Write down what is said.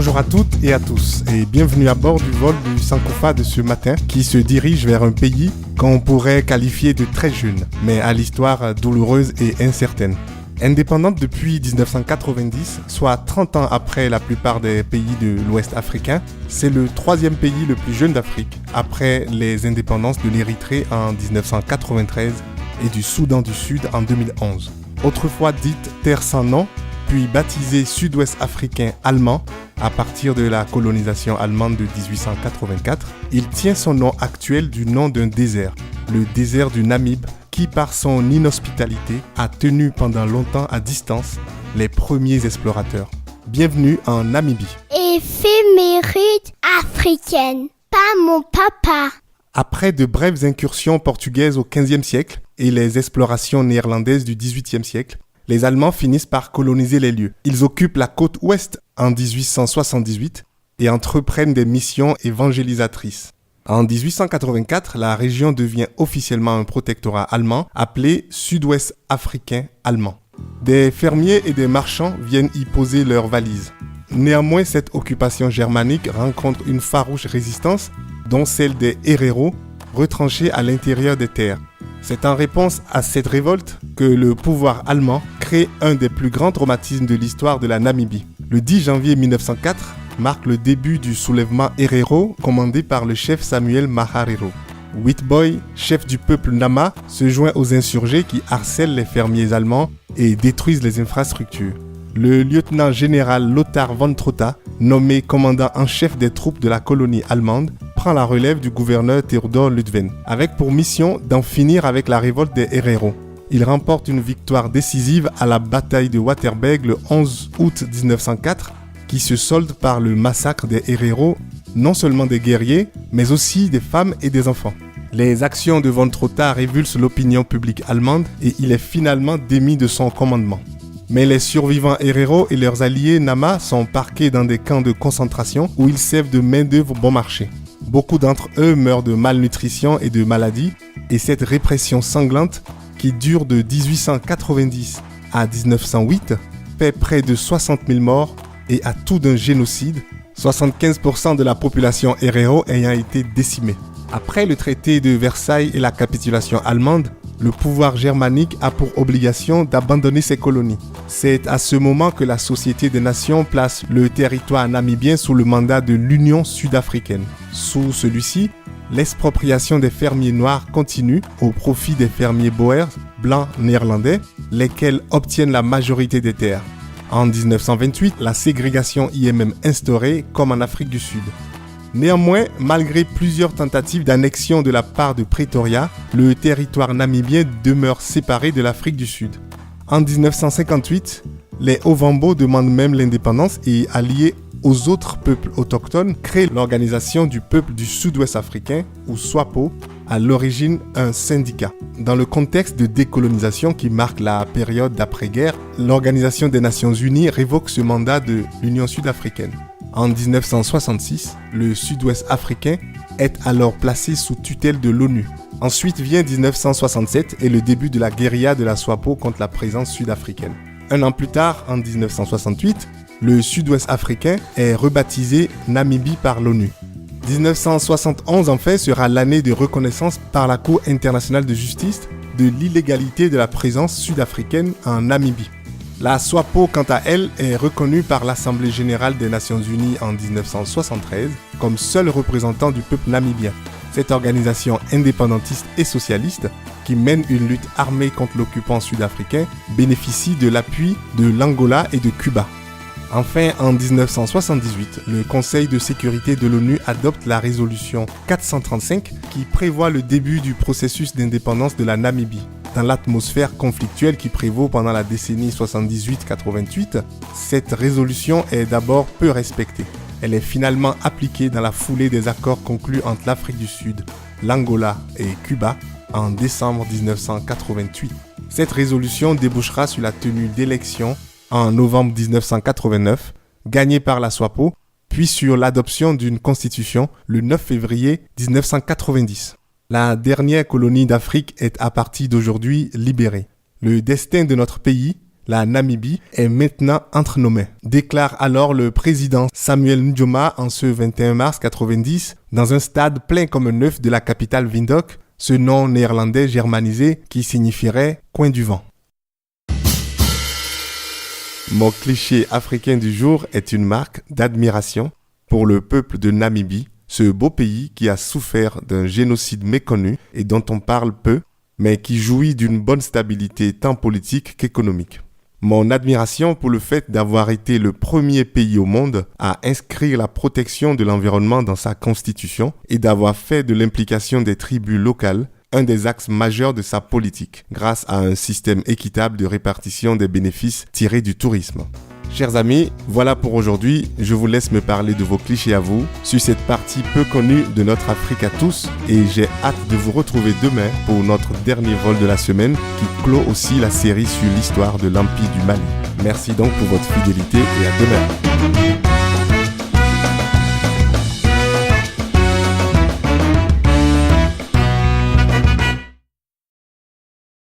Bonjour à toutes et à tous et bienvenue à bord du vol du Sankofa de ce matin qui se dirige vers un pays qu'on pourrait qualifier de très jeune, mais à l'histoire douloureuse et incertaine. Indépendante depuis 1990, soit 30 ans après la plupart des pays de l'Ouest africain, c'est le troisième pays le plus jeune d'Afrique, après les indépendances de l'Érythrée en 1993 et du Soudan du Sud en 2011. Autrefois dite Terre sans nom, puis baptisée Sud-Ouest africain allemand à partir de la colonisation allemande de 1884, il tient son nom actuel du nom d'un désert, le désert du Namib, qui par son inhospitalité a tenu pendant longtemps à distance les premiers explorateurs. Bienvenue en Namibie. Éphéméride africaine, pas mon papa. Après de brèves incursions portugaises au XVe siècle et les explorations néerlandaises du XVIIIe siècle, les Allemands finissent par coloniser les lieux. Ils occupent la côte ouest en 1878 et entreprennent des missions évangélisatrices. En 1884, la région devient officiellement un protectorat allemand appelé Sud-Ouest africain allemand. Des fermiers et des marchands viennent y poser leurs valises. Néanmoins, cette occupation germanique rencontre une farouche résistance, dont celle des héréros, retranchés à l'intérieur des terres. C'est en réponse à cette révolte que le pouvoir allemand crée un des plus grands traumatismes de l'histoire de la Namibie. Le 10 janvier 1904 marque le début du soulèvement héréro commandé par le chef Samuel Maharero. Witbooi, chef du peuple Nama, se joint aux insurgés qui harcèlent les fermiers allemands et détruisent les infrastructures. Le lieutenant général Lothar von Trotha, nommé commandant en chef des troupes de la colonie allemande, prend la relève du gouverneur Theodor Ludwen, avec pour mission d'en finir avec la révolte des héréros. Il remporte une victoire décisive à la bataille de Waterberg le 11 août 1904, qui se solde par le massacre des héréros, non seulement des guerriers, mais aussi des femmes et des enfants. Les actions de von Trotha révulsent l'opinion publique allemande et il est finalement démis de son commandement. Mais les survivants héréros et leurs alliés Nama sont parqués dans des camps de concentration où ils servent de main-d'œuvre bon marché. Beaucoup d'entre eux meurent de malnutrition et de maladies, et cette répression sanglante, qui dure de 1890 à 1908, fait près de 60 000 morts et à tout d'un génocide, 75% de la population héréro ayant été décimée. Après le traité de Versailles et la capitulation allemande, le pouvoir germanique a pour obligation d'abandonner ses colonies. C'est à ce moment que la Société des Nations place le territoire namibien sous le mandat de l'Union sud-africaine. Sous celui-ci, l'expropriation des fermiers noirs continue au profit des fermiers boers, blancs néerlandais, lesquels obtiennent la majorité des terres. En 1928, la ségrégation y est même instaurée comme en Afrique du Sud. Néanmoins, malgré plusieurs tentatives d'annexion de la part de Pretoria, le territoire namibien demeure séparé de l'Afrique du Sud. En 1958, les Ovambo demandent même l'indépendance et, alliés aux autres peuples autochtones, créent l'Organisation du peuple du Sud-Ouest africain, ou SWAPO, à l'origine un syndicat. Dans le contexte de décolonisation qui marque la période d'après-guerre, l'Organisation des Nations Unies révoque ce mandat de l'Union sud-africaine. En 1966, le Sud-Ouest africain est alors placé sous tutelle de l'ONU. Ensuite vient 1967 et le début de la guérilla de la SWAPO contre la présence sud-africaine. Un an plus tard, en 1968, le Sud-Ouest africain est rebaptisé Namibie par l'ONU. 1971 enfin sera l'année de reconnaissance par la Cour internationale de justice de l'illégalité de la présence sud-africaine en Namibie. La SWAPO, quant à elle, est reconnue par l'Assemblée générale des Nations unies en 1973 comme seul représentant du peuple namibien. Cette organisation indépendantiste et socialiste, qui mène une lutte armée contre l'occupant sud-africain, bénéficie de l'appui de l'Angola et de Cuba. Enfin, en 1978, le Conseil de sécurité de l'ONU adopte la résolution 435 qui prévoit le début du processus d'indépendance de la Namibie. Dans l'atmosphère conflictuelle qui prévaut pendant la décennie 78-88, cette résolution est d'abord peu respectée. Elle est finalement appliquée dans la foulée des accords conclus entre l'Afrique du Sud, l'Angola et Cuba en décembre 1988. Cette résolution débouchera sur la tenue d'élections en novembre 1989, gagnée par la SWAPO, puis sur l'adoption d'une constitution le 9 février 1990. La dernière colonie d'Afrique est à partir d'aujourd'hui libérée. Le destin de notre pays, La Namibie est maintenant entre nos mains, déclare alors le président Samuel Nujoma en ce 21 mars 90 dans un stade plein comme un œuf de la capitale Windhoek, ce nom néerlandais germanisé qui signifierait « coin du vent ». Mon cliché africain du jour est une marque d'admiration pour le peuple de Namibie, ce beau pays qui a souffert d'un génocide méconnu et dont on parle peu, mais qui jouit d'une bonne stabilité tant politique qu'économique. Mon admiration pour le fait d'avoir été le premier pays au monde à inscrire la protection de l'environnement dans sa constitution et d'avoir fait de l'implication des tribus locales un des axes majeurs de sa politique, grâce à un système équitable de répartition des bénéfices tirés du tourisme. Chers amis, voilà pour aujourd'hui. Je vous laisse me parler de vos clichés à vous sur cette partie peu connue de notre Afrique à tous et j'ai hâte de vous retrouver demain pour notre dernier vol de la semaine qui clôt aussi la série sur l'histoire de l'Empire du Mali. Merci donc pour votre fidélité et à demain.